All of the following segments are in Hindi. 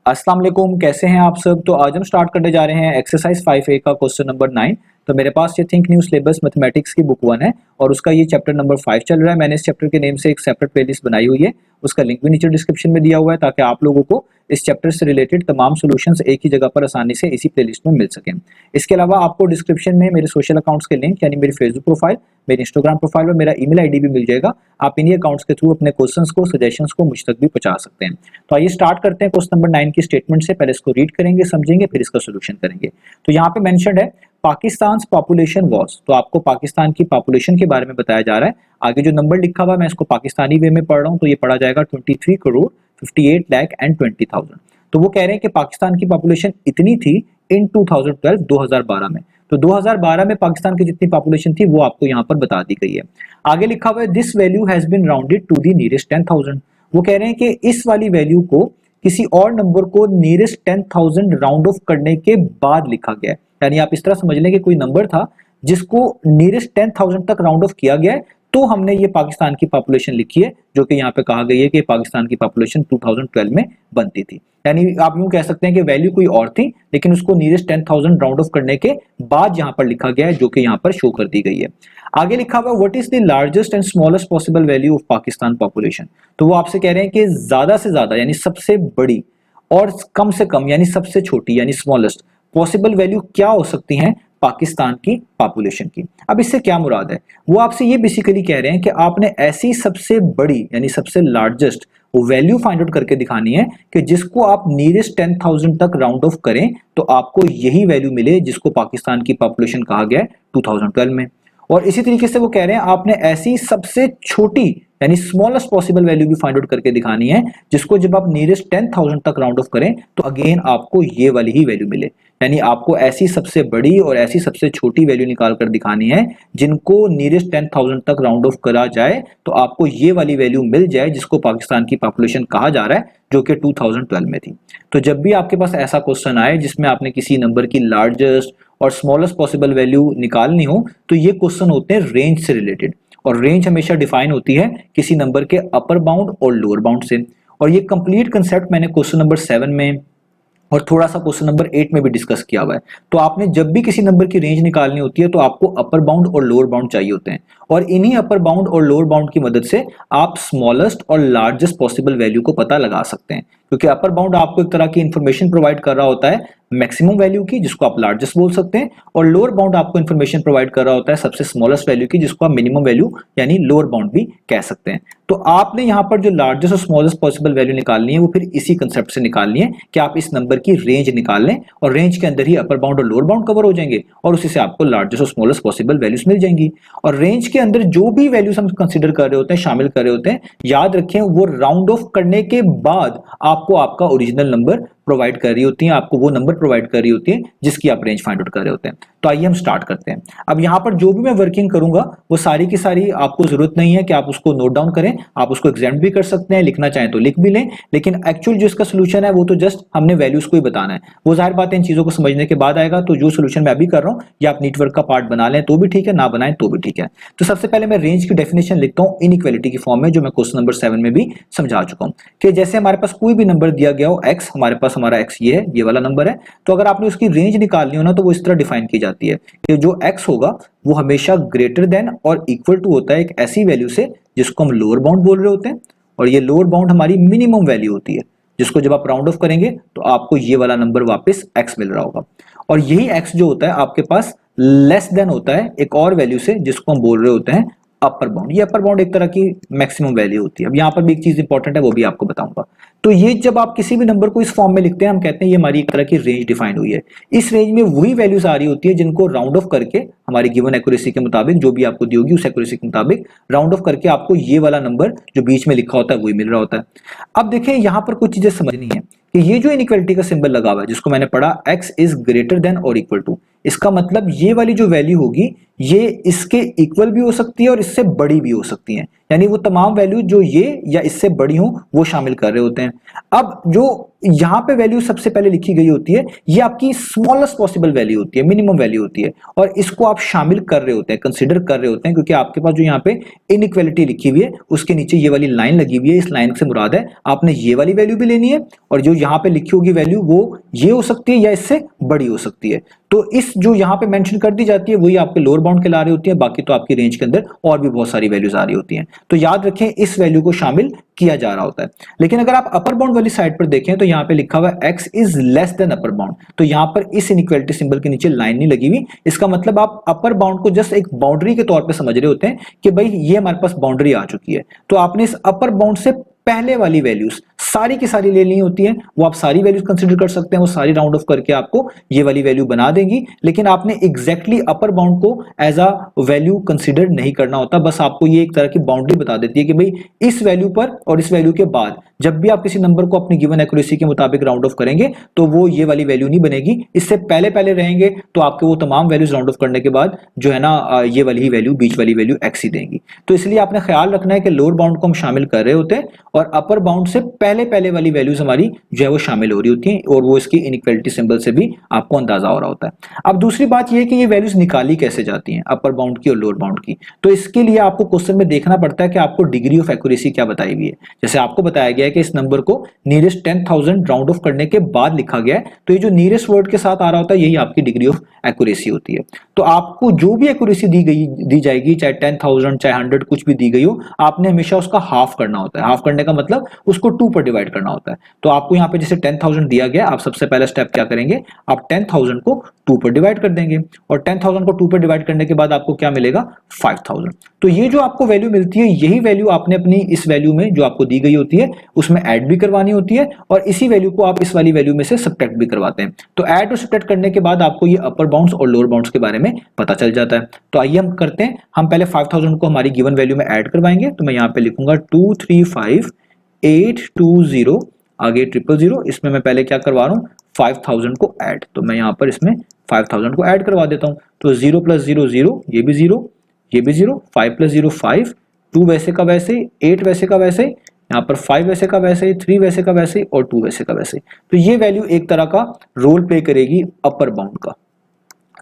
अस्सलाम वालेकुम, कैसे हैं आप सब। तो आज हम स्टार्ट करने जा रहे हैं एक्सरसाइज 5A का क्वेश्चन नंबर 9। तो मेरे पास ये थिंक न्यू सिलेबस मैथमेटिक्स की बुक 1 है और उसका ये चैप्टर नंबर 5 चल रहा है। मैंने इस चैप्टर के नेम से एक सेपरेट प्लेलिस्ट बनाई हुई है, उसका लिंक भी नीचे डिस्क्रिप्शन में दिया हुआ है ताकि आप लोगों को इस चैप्टर से रिलेटेड तमाम सॉल्यूशंस एक ही जगह पर आसानी से इसी प्लेलिस्ट में मिल सकें। इसके अलावा आपको डिस्क्रिप्शन में मेरे सोशल अकाउंट्स के लिंक यानी मेरी फेसबुक प्रोफाइल, मेरी इंस्टाग्राम प्रोफाइल और मेरा ईमेल आईडी भी मिल जाएगा। आप इन्हीं अकाउंट्स के थ्रू अपने क्वेश्चंस को, सजेशंस को मुझ तक भी पहुंचा सकते हैं। तो आइए स्टार्ट करते हैं क्वेश्चन नंबर 9 की स्टेटमेंट से। पहले इसको रीड करेंगे, समझेंगे, फिर इसका सोल्यूशन करेंगे। तो यहाँ पे मेंशन्ड है पाकिस्तान पॉपुलेशन वॉज, तो आपको पाकिस्तान की पॉपुलेशन के बारे में बताया जा रहा है। आगे जो नंबर लिखा हुआ है मैं इसको पाकिस्तानी वे में पढ़ रहा हूँ, तो ये पढ़ा जाएगा 23 करोड़ 58 लाख एंड 20,000। तो वो कह रहे हैं कि पाकिस्तान की पॉपुलेशन इतनी थी इन 2012 में। तो 2012 में पाकिस्तान की जितनी पॉपुलेशन थी वो आपको यहाँ पर बता दी गई है। आगे लिखा हुआ है this value has been rounded to the nearest 10,000। वो कह रहे हैं कि इस वाली वैल्यू को किसी और नंबर को नियरेस्ट 10,000 राउंड ऑफ करने के बाद लिखा गया है। यानी आप इस तरह समझ लें कि कोई नंबर था जिसको नियरेस्ट 10,000 तक राउंड ऑफ किया गया है, तो हमने ये पाकिस्तान की पॉपुलेशन लिखी है, जो कि यहाँ पे कहा गई है कि पाकिस्तान की पॉपुलेशन 2012 में बनती थी। यानी आप यूं कह सकते हैं कि वैल्यू कोई और थी लेकिन उसको नियरेस्ट 10,000 राउंड ऑफ करने के बाद यहाँ पर लिखा गया है, जो कि यहाँ पर शो कर दी गई है। आगे लिखा हुआ what is the largest and smallest possible value of Pakistan population. तो वो आपसे कह रहे हैं कि ज्यादा से ज्यादा यानी सबसे बड़ी और कम से कम यानी सबसे छोटी यानी स्मॉलेस्ट पॉसिबल वैल्यू क्या हो सकती है पाकिस्तान की पॉपुलेशन की। अब इससे क्या मुराद है, वो आपसे ये बेसिकली कह रहे हैं कि आपने ऐसी सबसे बड़ी यानी सबसे लार्जेस्ट वैल्यू फाइंड आउट करके दिखानी है कि जिसको आप नियरेस्ट 10,000 तक राउंड ऑफ करें तो आपको यही वैल्यू मिले जिसको पाकिस्तान की पॉपुलेशन कहा गया है 2012 में। और इसी तरीके से वो कह रहे हैं आपने ऐसी सबसे छोटी यानी स्मॉलेस्ट पॉसिबल वैल्यू भी फाइंड आउट करके दिखानी है जिसको जब आप नियरेस्ट 10,000 तक राउंड ऑफ करें तो अगेन आपको ये वाली ही वैल्यू मिले। यानी आपको ऐसी सबसे बड़ी और ऐसी सबसे छोटी वैल्यू निकाल कर दिखानी है जिनको नियरेस्ट 10,000 तक राउंड ऑफ करा जाए तो आपको ये वाली वैल्यू मिल जाए जिसको पाकिस्तान की पॉपुलेशन कहा जा रहा है, जो कि 2012 में थी। तो जब भी आपके पास ऐसा क्वेश्चन आए जिसमें आपने किसी नंबर की लार्जेस्ट और स्मॉलेस्ट पॉसिबल वैल्यू निकालनी हो तो ये क्वेश्चन होते हैं रेंज से रिलेटेड, और रेंज हमेशा डिफाइन होती है किसी नंबर के अपर बाउंड और लोअर बाउंड से। और ये कंप्लीट कंसेप्ट मैंने क्वेश्चन नंबर 7 में और थोड़ा सा क्वेश्चन नंबर 8 में भी डिस्कस किया हुआ है। तो आपने जब भी किसी नंबर की रेंज निकालनी होती है तो आपको अपर बाउंड और लोअर बाउंड चाहिए होते हैं, और इन्हीं अपर बाउंड और लोअर बाउंड की मदद से आप स्मॉलेस्ट और लार्जेस्ट पॉसिबल वैल्यू को पता लगा सकते हैं। क्योंकि अपर बाउंड आपको एक तरह की इंफॉर्मेशन प्रोवाइड कर रहा होता है मैक्सिमम वैल्यू की, जिसको आप लार्जेस्ट बोल सकते हैं, और लोअर बाउंड आपको इंफॉर्मेशन प्रोवाइड कर रहा होता है सबसे स्मॉलेस्ट वैल्यू की, जिसको आप मिनिमम वैल्यू यानी लोअर बाउंड भी कह सकते हैं। तो आपने यहाँ पर जो लार्जेस्ट और स्मॉलेस्ट पॉसिबल वैल्यू निकालनी है वो फिर इसी कंसेप्ट से निकालनी है कि आप इस नंबर की रेंज निकाल लें और रेंज के अंदर ही अपर बाउंड और लोअर बाउंड कवर हो जाएंगे और उसी से आपको लार्जेस्ट और स्मॉलेस्ट पॉसिबल वैल्यूज मिल जाएंगी। और रेंज के अंदर जो भी वैल्यूज हम कंसीडर कर रहे होते हैं, शामिल कर रहे होते हैं, याद रखें वो राउंड ऑफ करने के बाद आपको आपका ओरिजिनल नंबर प्रोवाइड कर रही होती है, आपको वो नंबर प्रोवाइड कर रही होती है जिसकी आप रेंज फाइंड आउट कर रहे होते हैं। तो आइए हम स्टार्ट करते हैं। अब यहां पर जो भी मैं वर्किंग करूंगा वो सारी की सारी आपको जरूरत नहीं है कि आप उसको नोट डाउन करें, आप उसको एग्जाम भी कर सकते हैं, लिखना चाहें तो लिख भी लें, लेकिन एक्चुअल जो इसका सोल्यूशन है वो तो जस्ट हमने वैल्यूज को ही बताना है। वो जाहिर बात है इन चीजों को समझने के बाद आएगा। तो जो सोल्यूशन मैं अभी कर रहा हूं या आप नीटवर्क का पार्ट बना लें तो भी ठीक है, ना बनाएं तो भी ठीक है। तो सबसे पहले मैं रेंज की डेफिनेशन लिखता हूं इनइक्वालिटी की फॉर्म में, जो मैं क्वेश्चन नंबर 7 में भी समझा चुका हूं कि जैसे हमारे पास कोई भी नंबर दिया गया हो x, हमारे पास हमारा x ये है, ये वाला नंबर है, तो अगर आपने उसकी रेंज निकालनी हो ना तो वो इस तरह डिफाइन की जाती है कि जो x होगा वो हमेशा ग्रेटर देन और इक्वल टू होता है एक ऐसी वैल्यू से जिसको हम लोअर बाउंड बोल रहे होते हैं, और ये लोअर बाउंड हमारी मिनिमम वैल्यू होती है जिसको जब आप राउंड ऑफ करेंगे तो आपको ये वाला नंबर वापस x मिल रहा होगा। और यही x जो होता है आपके पास लेस देन होता है एक और वैल्यू से जिसको हम बोल रहे होते हैं अपर बाउंड। ये अपर बाउंड एक तरह की मैक्सिमम वैल्यू होती है। अब यहाँ पर भी एक चीज इंपॉर्टेंट है वो भी आपको बताऊंगा। तो ये जब आप किसी भी नंबर को इस फॉर्म में लिखते हैं हम कहते हैं ये हमारी एक तरह की रेंज डिफाइन हुई है। इस रेंज में वही वैल्यूज आ रही होती है जिनको राउंड ऑफ करके हमारी गिवन एक्यूरेसी के मुताबिक, जो भी आपको दी होगी उस एक्यूरेसी के मुताबिक राउंड ऑफ करके आपको ये वाला नंबर जो बीच में लिखा होता है वही मिल रहा होता है। अब देखिए यहाँ पर कुछ चीजें समझनी है कि ये जो इनइक्वालिटी का सिंबल लगा हुआ है जिसको मैंने पढ़ा x इज ग्रेटर देन और इक्वल टू, इसका मतलब ये वाली जो वैल्यू होगी ये इसके इक्वल भी हो सकती है और इससे बड़ी भी हो सकती है, यानी वो तमाम वैल्यू जो ये या इससे बड़ी हो वो शामिल कर रहे होते हैं। अब जो यहाँ पे वैल्यू सबसे पहले लिखी गई होती है ये आपकी स्मॉलेस्ट पॉसिबल वैल्यू होती है, मिनिमम वैल्यू होती है, और इसको आप शामिल कर रहे होते हैं, कंसीडर कर रहे होते हैं, क्योंकि आपके पास जो यहाँ पे इनइक्वालिटी लिखी हुई है उसके नीचे ये वाली लाइन लगी हुई है। इस लाइन से मुराद है आपने ये वाली वैल्यू भी लेनी है और जो यहाँ पे लिखी होगी वैल्यू वो ये हो सकती है या इससे बड़ी हो सकती है। तो इस जो यहाँ पे मेंशन कर दी जाती है वही आपके लोअर बाउंड कहला रही होती है, बाकी तो आपकी रेंज के अंदर और भी बहुत सारी वैल्यूज आ रही होती हैं। तो याद रखें इस वैल्यू को शामिल किया जा रहा होता है। लेकिन अगर आप अपर बाउंड वाली साइड पर देखें तो यहाँ पे लिखा हुआ है x is less than upper bound, तो यहाँ पर इस इनइक्वालिटी सिंबल के नीचे लाइन नहीं लगी हुई। इसका मतलब आप अपर बाउंड को जस्ट एक बाउंड्री के तौर पे समझ रहे होते हैं कि भाई ये हमारे पास बाउंड्री आ चुकी है, तो आपने इस अपर बाउंड से पहले वाली वैल्यूज सारी की सारी ले ली होती हैं, वो आप सारी वैल्यूज कंसीडर कर सकते हैं, वो सारी राउंड ऑफ करके आपको ये वाली वैल्यू बना देंगी। लेकिन आपने एग्जैक्टली अपर बाउंड को एज अ वैल्यू कंसीडर नहीं करना होता, बस आपको ये एक तरह की बाउंड्री बता देती है कि भाई इस वैल्यू पर और इस वैल्यू के बाद जब भी आप किसी नंबर को अपनी गिवन एक्यूरेसी के मुताबिक राउंड ऑफ करेंगे तो वो ये वाली वैल्यू नहीं बनेगी, इससे पहले पहले रहेंगे तो आपके वो तमाम वैल्यूज राउंड ऑफ करने के बाद जो है ना ये वाली ही वैल्यू, बीच वाली वैल्यू एक्स ही देंगी। तो इसलिए आपने ख्याल रखना है कि लोअर बाउंड को हम शामिल कर रहे होते हैं और अपर बाउंड से पहले पहले वाली वैल्यूज हमारी जो है वो शामिल हो रही होती हैं, और वो इसकी इनइक्वालिटी सिंबल से भी आपको अंदाजा हो रहा होता है। अब दूसरी बात ये कि ये वैल्यूज निकाली कैसे जाती हैं अपर बाउंड की और लोअर बाउंड की, तो इसके लिए आपको क्वेश्चन में देखना पड़ता है कि आपको डिग्री ऑफ एक्यूरेसी क्या बताई हुई है। जैसे आपको बताया गया है कि इस नंबर को नियरेस्ट 10,000 राउंड ऑफ करने के बाद लिखा गया है, तो ये जो नियरेस्ट वर्ड के साथ आ रहा होता है यही आपकी डिग्री ऑफ एक्यूरेसी होती है। तो आपको जो भी एक्यूरेसी दी जाएगी, चाहे 10,000 चाहे 100 कुछ भी दी गई हो, आपने हमेशा उसका हाफ करना होता है। हाफ करने का मतलब उसको 2 पर डिवाइड करना होता है। तो आपको यहाँ पे जैसे 10,000 दिया गया, आप सबसे पहला स्टेप क्या करेंगे, आप 10,000 को 2 पर डिवाइड कर देंगे और 10,000 को 2 पर डिवाइड करने के बाद आपको क्या मिलेगा, 5,000। तो ये जो आपको वैल्यू मिलती है यही वैल्यू आपने अपनी इस वैल्यू में जो आपको दी गई होती है उसमें ऐड भी करवानी होती है, और इसी वैल्यू को आप इस वाली वैल्यू में से सब्ट्रैक्ट भी करवाते हैं। तो ऐड और सब्ट्रैक्ट करने के बाद आपको ये अपर बाउंड्स और लोअर बाउंड्स के बारे में पता चल जाता है। तो आइए हम करते हैं, हम पहले 5,000 को हमारी गिवन वैल्यू में ऐड करवाएंगे। तो मैं यहाँ पे लिखूंगा 235,820 आगे 000, इसमें मैं पहले क्या करवा रहा हूँ 5,000 को ऐड, तो मैं यहाँ पर इसमें 5,000 को ऐड करवा देता हूँ। तो 0 + 0 0, ये भी 0, ये भी 0, 5 + 0 5, 2 वैसे का वैसे, 8 वैसे का वैसे, यहाँ पर 5 वैसे का वैसे, 3 वैसे का वैसे और 2 वैसे का वैसे। तो ये वैल्यू एक तरह का रोल प्ले करेगी अपर बाउंड का,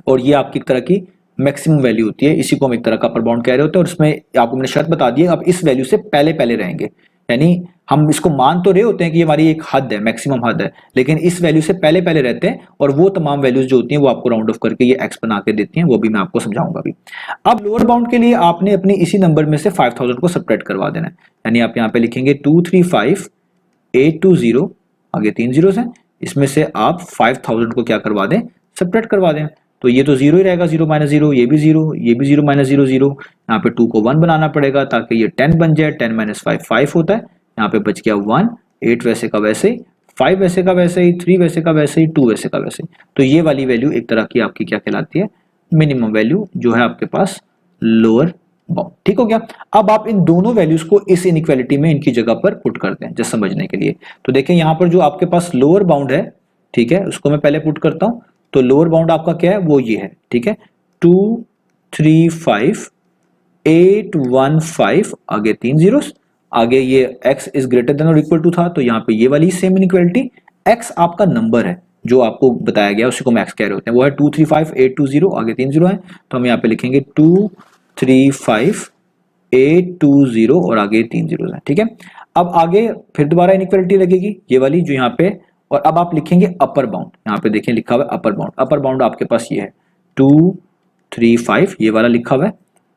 और ये आपकी एक तरह की मैक्सिमम वैल्यू होती है, इसी को हम एक तरह का अपर बाउंड कह रहे होते हैं। और इसमें आपको मैंने शर्त बता दी है, आप इस वैल्यू से पहले पहले रहेंगे, यानी हम इसको मान तो रहे होते हैं कि ये हमारी एक हद है, मैक्सिमम हद है, लेकिन इस वैल्यू से पहले पहले रहते हैं, और वो तमाम वैल्यूज जो होती हैं वो आपको राउंड ऑफ करके ये एक्स बना के देती हैं, वो भी मैं आपको समझाऊंगा अभी। अब लोअर बाउंड के लिए आपने अपनी इसी नंबर में से 5,000 को सब्ट्रैक्ट करवा देना है, यानी आप यहाँ पे लिखेंगे 235,820, आगे 3 जीरोस हैं, इसमें से आप 5,000 को क्या करवा दें, सब्ट्रैक्ट करवा दें। तो ये तो 0 ही रहेगा, 0 - 0, ये भी 0, ये भी 0 - 0 0, यहाँ पे 2 को 1 बनाना पड़ेगा ताकि ये 10 बन जाए, 10 - 5 5 होता है, यहाँ पे बच गया 1, 8 वैसे का वैसे, 5 वैसे का वैसे ही, 3 वैसे का वैसे ही, 2 वैसे का वैसे। तो ये वाली वैल्यू एक तरह की आपकी क्या कहलाती है, मिनिमम वैल्यू जो है आपके पास लोअर बाउंड। ठीक हो गया। अब आप इन दोनों वैल्यूज को इस इनइक्वालिटी में इनकी जगह पर पुट करते हैं जस्ट समझने के लिए। तो देखें यहाँ पर जो आपके पास लोअर बाउंड है, ठीक है, उसको मैं पहले पुट करता हूँ। तो लोअर बाउंड आपका क्या है, वो ये है, ठीक है, 235,815, आगे 3 जीरोस, आगे ये x इज ग्रेटर देन और इक्वल टू था, तो यहाँ पे ये वाली सेम इनइक्वालिटी, x आपका नंबर है जो आपको बताया गया उसी को हम x कह रहे होते हैं, वो है 235,820, आगे 3 जीरो है, तो हम यहाँ पे लिखेंगे 235,820 और आगे 3 जीरो है। ठीक है, अब आगे फिर दोबारा इनइक्वालिटी लगेगी ये वाली जो यहाँ पे, और अब आप लिखेंगे अपर बाउंड, यहाँ पे देखें लिखा हुआ है अपर बाउंड। अपर बाउंड आपके पास ये है 235, ये वाला लिखा हुआ है,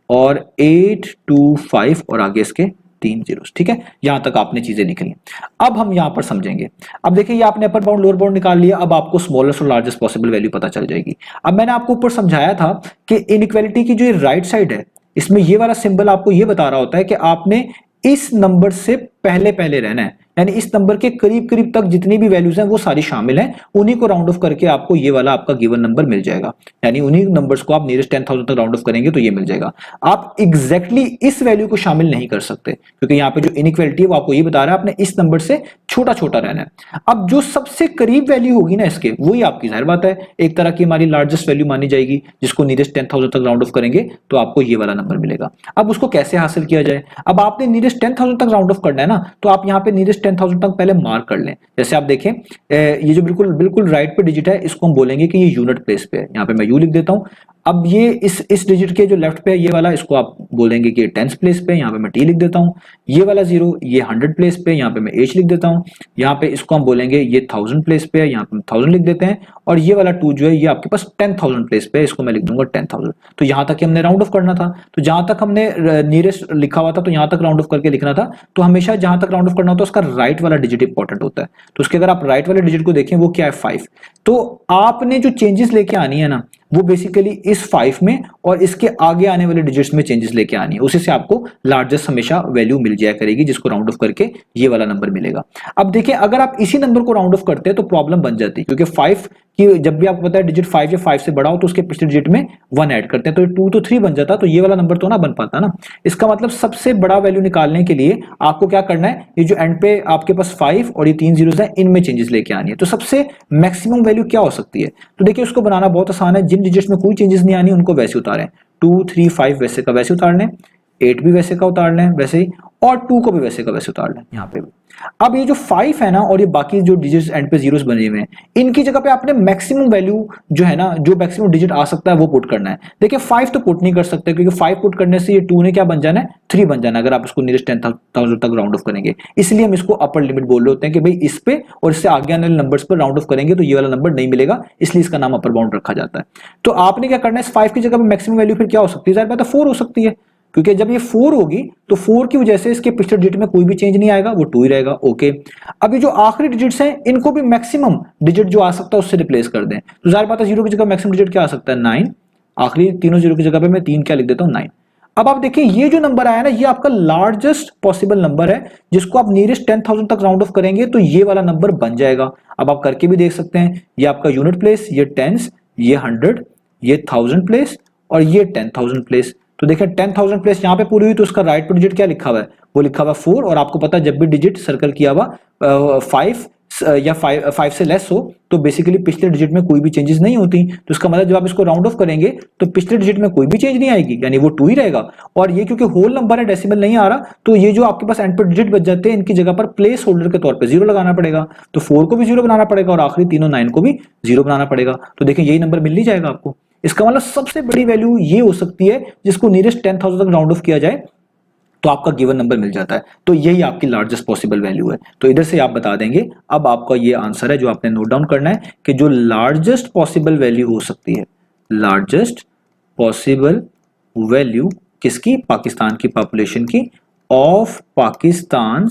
और 825 और आगे इसके 3 जीरोस। ठीक है, यहां तक आपने चीजें लिख ली। अब हम यहां पर समझेंगे। अब देखिए ये आपने अपर बाउंड लोअर बाउंड निकाल लिया, अब आपको स्मॉलेस्ट और लार्जेस्ट पॉसिबल वैल्यू पता चल जाएगी। अब मैंने आपको ऊपर समझाया था कि इनइक्वालिटी की जो राइट साइड है, इसमें ये वाला सिंबल आपको ये बता रहा होता है कि आपने इस नंबर से पहले पहले रहना है, यानी इस नंबर के करीब करीब तक जितनी भी वैल्यूज हैं वो सारी शामिल हैं, उन्हीं को राउंड ऑफ करके आपको ये वाला आपका गिवन नंबर मिल जाएगा। यानी उन्हीं नंबर्स को आप नियरेस्ट 10,000 तक राउंड ऑफ करेंगे तो ये मिल जाएगा। आप एग्जैक्टली इस वैल्यू को शामिल नहीं कर सकते, क्योंकि यहाँ पे जो इनइक्वालिटी है वो आपको ये बता रहा है आपने इस नंबर से छोटा छोटा रहना है। अब जो सबसे करीब वैल्यू होगी ना इसके, वही आपकी जाहिर बात है एक तरह की हमारी लार्जेस्ट वैल्यू मानी जाएगी, जिसको नियरेस्ट 10,000 तक राउंड ऑफ करेंगे तो आपको ये वाला नंबर मिलेगा। अब उसको कैसे हासिल किया जाए? अब आपने नियरेस्ट 10,000 तक राउंड ऑफ करना है ना, तो आप यहाँ पे नियरेस्ट 10,000 तक पहले मार्क कर लें। जैसे आप देखें ये जो बिल्कुल बिल्कुल राइट पे डिजिट है इसको हम बोलेंगे कि ये यूनिट प्लेस पे है। यहाँ पे मैं यू लिख देता हूँ। अब ये इस डिजिट के जो लेफ्ट पे है ये वाला, इसको आप बोलेंगे कि टेंस प्लेस पे, यहाँ पे मैं टी लिख देता हूँ। ये वाला 0 ये 100 प्लेस पे, यहाँ पे मैं एच लिख देता हूँ। यहाँ पे इसको हम बोलेंगे ये 1000 प्लेस पे है, यहाँ पे 1000 लिख देते हैं। और ये वाला 2 जो है ये आपके पास 10,000 प्लेस पे है, इसको मैं लिख दूंगा 10,000। तो यहाँ तक हमने राउंड ऑफ करना था, तो जहां तक हमने नियरेस्ट लिखा हुआ था तो यहाँ तक राउंड ऑफ करके लिखना था। तो हमेशा जहां तक राउंड ऑफ करना होता है उसका राइट वाला डिजिट इंपॉर्टेंट होता है। तो उसके अगर आप राइट वाले डिजिट को देखें वो क्या है 5। तो आपने जो चेंजेस लेके आनी है ना वो बेसिकली इस 5 में और इसके आगे आने वाले डिजिट्स में चेंजेस लेके आनी है, उसी से आपको लार्जेस्ट हमेशा वैल्यू मिल जाया करेगी, जिसको राउंड ऑफ करके ये वाला नंबर मिलेगा। अब देखिए अगर आप इसी नंबर को राउंड ऑफ करते हैं तो प्रॉब्लम बन जाती है, क्योंकि 5 कि जब भी आपको पता है डिजिट 5 या 5 से बड़ा हो तो उसके पिछले डिजिट में 1 ऐड करते हैं, तो 2 तो 3 बन जाता, तो ये वाला नंबर तो ना बन पाता ना। इसका मतलब सबसे बड़ा वैल्यू निकालने के लिए आपको क्या करना है, ये जो एंड पे आपके पास 5 और ये 3 जीरोस हैं इनमें चेंजेस लेके आनी है। तो सबसे मैक्सिमम वैल्यू क्या हो सकती है? तो देखिए उसको बनाना बहुत आसान है। जिन डिजिट्स में कोई चेंजेस नहीं आनी उनको वैसे उतारें। 2 3 5 वैसे का वैसे उतार लें, 8 भी वैसे का उतार लें वैसे ही, और 2 को भी वैसे का वैसे उतार लें यहाँ पे भी। अब ये जो 5 है ना और ये बाकी जो डिजिट्स एंड पे जीरोस बने हुए हैं, इनकी जगह पे आपने मैक्सिमम वैल्यू जो है ना, जो मैक्सिमम डिजिट आ सकता है वो पुट करना है। देखिए 5 तो पुट नहीं कर सकते, क्योंकि 5 पुट करने से ये 2 ने क्या बन जाना है 3 बन जाना है, अगर आप इसको नियरेस्ट 10,000 तक राउंड ऑफ करेंगे। इसलिए हम इसको अपर लिमिट बोल रहे होते हैं कि भाई इस पे और इससे आगे आने वाले नंबर्स पर राउंड ऑफ करेंगे तो ये वाला नंबर नहीं मिलेगा, इसलिए इसका नाम अपर बाउंड रखा जाता है। तो आपने क्या करना है, इस 5 की जगह पे मैक्सिमम वैल्यू फिर क्या हो सकती है? जाहिर बात है 4 हो सकती है, क्योंकि जब ये 4 होगी तो 4 की वजह से इसके पिछले डिजिट में कोई भी चेंज नहीं आएगा, वो 2 ही रहेगा। ओके, अब ये जो आखिरी डिजिट्स हैं इनको भी मैक्सिमम डिजिट जो आ सकता है उससे रिप्लेस कर दें। तो जाहिर बात है 0 की जगह मैक्सिमम डिजिट क्या आ सकता है 9, आखिरी तीनों 0 की जगह पे मैं 3 क्या लिख देता हूं 9। अब आप देखिए ये जो नंबर आया ना ये आपका लार्जेस्ट पॉसिबल नंबर है, जिसको आप नियरेस्ट 10,000 तक राउंड ऑफ करेंगे तो ये वाला नंबर बन जाएगा। अब आप करके भी देख सकते हैं, ये आपका यूनिट प्लेस, ये टेंस, ये 100, ये 1000 प्लेस और ये 10,000 प्लेस। तो देखिए 10,000 प्लेस यहाँ पे पूरी हुई तो उसका राइट पे डिजिट क्या लिखा हुआ है, वो लिखा हुआ 4। और आपको पता है जब भी डिजिट सर्कल किया हुआ 5 या 5 से लेस हो तो बेसिकली पिछले डिजिट में कोई भी चेंजेस नहीं होती। तो इसका मतलब जब आप इसको राउंड ऑफ करेंगे तो पिछले डिजिट में कोई भी चेंज नहीं आएगी, यानी वो 2 ही रहेगा। और ये क्योंकि होल नंबर है, डेसिमल नहीं आ रहा, तो ये जो आपके पास एंड पे डिजिट बच जाते हैं इनकी जगह पर प्लेस होल्डर के तौर पे 0 लगाना पड़ेगा। तो 4 को भी 0 बनाना पड़ेगा और आखिरी तीनों 9 को भी 0 बनाना पड़ेगा। तो देखिए यही नंबर मिल ही जाएगा आपको। इसका मतलब सबसे बड़ी वैल्यू ये हो सकती है जिसको नियरेस्ट 10,000 तक राउंड ऑफ किया जाए तो आपका गिवन नंबर मिल जाता है। तो यही आपकी लार्जेस्ट पॉसिबल वैल्यू है। तो इधर से आप बता देंगे, अब आपका ये आंसर है जो आपने नोट डाउन करना है कि जो लार्जेस्ट पॉसिबल वैल्यू हो सकती है, लार्जेस्ट पॉसिबल वैल्यू किसकी? पाकिस्तान की पॉपुलेशन की, ऑफ पाकिस्तान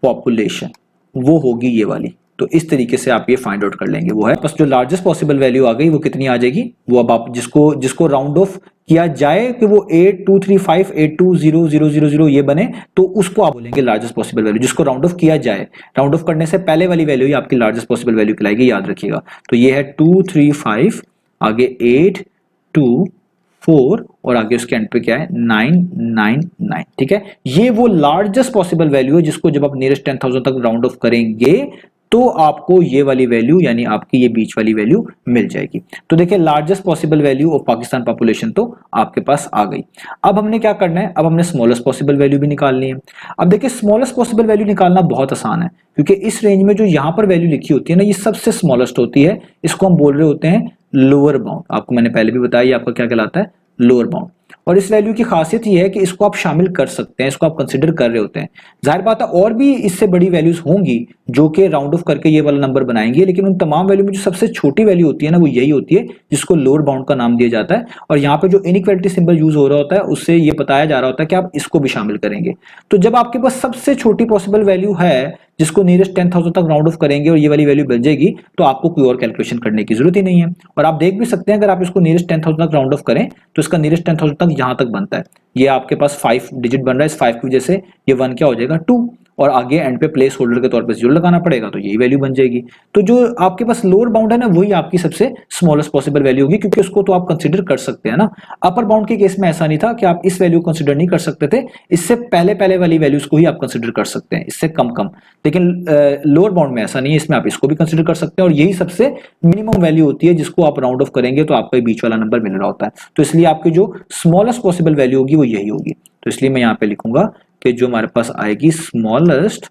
पॉपुलेशन, वो होगी ये वाली। तो इस तरीके से आप ये फाइंड आउट कर लेंगे। वो है बस जो लार्जेस्ट पॉसिबल वैल्यू आ गई वो कितनी आ जाएगी, वो अब आप जिसको राउंड ऑफ किया जाए कि वो 8235 820000 ये बने तो उसको आप बोलेंगे लार्जेस्ट पॉसिबल वैल्यू। जिसको राउंड ऑफ किया जाए, राउंड ऑफ करने से पहले वाली वैल्यू ही आपकी लार्जेस्ट पॉसिबल वैल्यू कहलाएगी, याद रखिएगा। तो ये है 235, आगे 824 और आगे उसके एंड पे क्या है 999। ठीक है, ये वो लार्जेस्ट पॉसिबल वैल्यू है जिसको जब आप नियरेस्ट 10,000 तक राउंड ऑफ करेंगे तो आपको ये वाली वैल्यू यानी आपकी ये बीच वाली वैल्यू मिल जाएगी। तो देखिए largest possible value of Pakistan population तो आपके पास आ गई। अब हमने क्या करना है, अब हमने स्मॉलेस्ट पॉसिबल वैल्यू भी निकालनी है। अब देखिए स्मॉलेस्ट पॉसिबल वैल्यू निकालना बहुत आसान है, क्योंकि इस रेंज में जो यहाँ पर वैल्यू लिखी होती है ना ये सबसे स्मॉलेस्ट होती है। इसको हम बोल रहे होते हैं लोअर बाउंड। आपको मैंने पहले भी बताया आपका क्या कहलाता है, लोअर बाउंड। और इस वैल्यू की खासियत ये है कि इसको आप शामिल कर सकते हैं, इसको आप कंसिडर कर रहे होते हैं। जाहिर बात है और भी इससे बड़ी वैल्यूज होंगी जो कि राउंड ऑफ करके ये वाला नंबर बनाएंगे, लेकिन उन तमाम वैल्यू में जो सबसे छोटी वैल्यू होती है ना वो यही होती है जिसको लोअर बाउंड का नाम दिया जाता है। और यहाँ पे जो इनइक्वालिटी सिंबल यूज हो रहा होता है उससे ये बताया जा रहा होता है कि आप इसको भी शामिल करेंगे। तो जब आपके पास सबसे छोटी पॉसिबल वैल्यू है जिसको नियरेस्ट 10,000 तक राउंड ऑफ करेंगे और ये वाली वैल्यू बन जाएगी तो आपको कोई और कैलकुलेशन करने की जरूरत ही नहीं है। और आप देख भी सकते हैं अगर आप इसको नियरेस्ट 10,000 तक राउंड ऑफ करें तो इसका नियरेस्ट 10,000 तक यहां तक बनता है। ये आपके पास 5 डिजिट बन रहा है, इस 5 की वजह से ये 1 क्या हो जाएगा 2, और आगे एंड पे प्लेस होल्डर के तौर पे 0 लगाना पड़ेगा, तो यही वैल्यू बन जाएगी। तो जो आपके पास लोअर बाउंड है ना, वही आपकी सबसे स्मॉलेस्ट पॉसिबल वैल्यू होगी, क्योंकि उसको तो आप कंसिडर कर सकते हैं ना। अपर बाउंड के केस में ऐसा नहीं था कि आप इस वैल्यू को कंसिडर नहीं कर सकते थे, इससे पहले पहले वाली वैल्यूज को ही आप कंसिडर कर सकते हैं, इससे कम कम। लेकिन लोअर बाउंड में ऐसा नहीं है, इसमें आप इसको भी कंसिडर कर सकते हैं, और यही सबसे मिनिमम वैल्यू होती है जिसको आप राउंड ऑफ करेंगे तो आपका बीच वाला नंबर मिल रहा होता है। तो इसलिए आपकी जो स्मॉलेस्ट पॉसिबल वैल्यू होगी वो यही होगी। तो इसलिए मैं यहां पे लिखूंगा कि जो हमारे पास आएगी smallest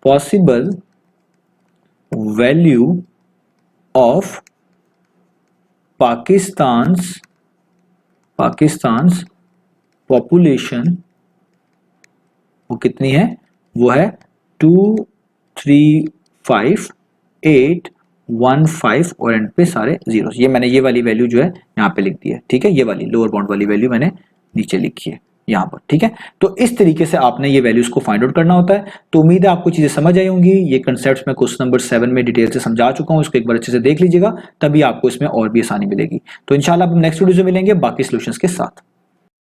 possible value of Pakistan's population, वो कितनी है, वो है 235,815 और एंड पे सारे जीरो। ये मैंने ये वाली वैल्यू जो है यहाँ पे लिख दी है, ठीक है, ये वाली लोअर बाउंड वाली वैल्यू मैंने नीचे लिखी है यहाँ पर, ठीक है। तो इस तरीके से आपने ये वैल्यूज को फाइंड आउट करना होता है। तो उम्मीद है आपको चीजें समझ आई होंगी। ये कंसेप्ट मैं क्वेश्चन नंबर 7 में डिटेल से समझा चुका हूँ, इसको एक बार अच्छे से देख लीजिएगा, तभी आपको इसमें और भी आसानी मिलेगी। तो इंशाल्लाह हम नेक्स्ट वीडियो में मिलेंगे बाकी सॉल्यूशंस के साथ।